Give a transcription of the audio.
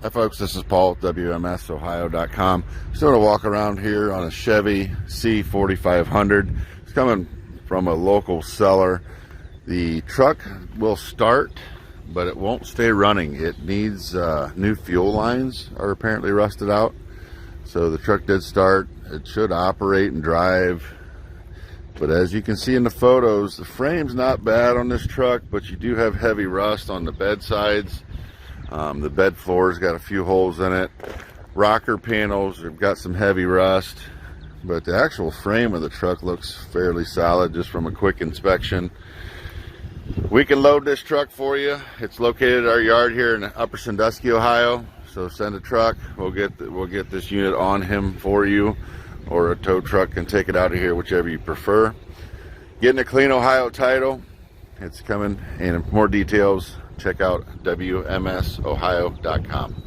Hi folks, this is Paul at WMSOhio.com. Just doing a walk around here on a Chevy C4500. It's coming from a local seller. The truck will start, but it won't stay running. It needs new fuel lines are apparently rusted out. So the truck did start. It should operate and drive. But as you can see in the photos, the frame's not bad on this truck, but you do have heavy rust on the bed sides. The bed floor's got a few holes in it. Rocker panels have got some heavy rust, but the actual frame of the truck looks fairly solid just from a quick inspection. We can load this truck for you. It's located at our yard here in Upper Sandusky, Ohio. So send a truck. We'll get this unit on him for you, or a tow truck can take it out of here, whichever you prefer. Getting a clean Ohio title. It's coming. And more details, check out WMSOhio.com.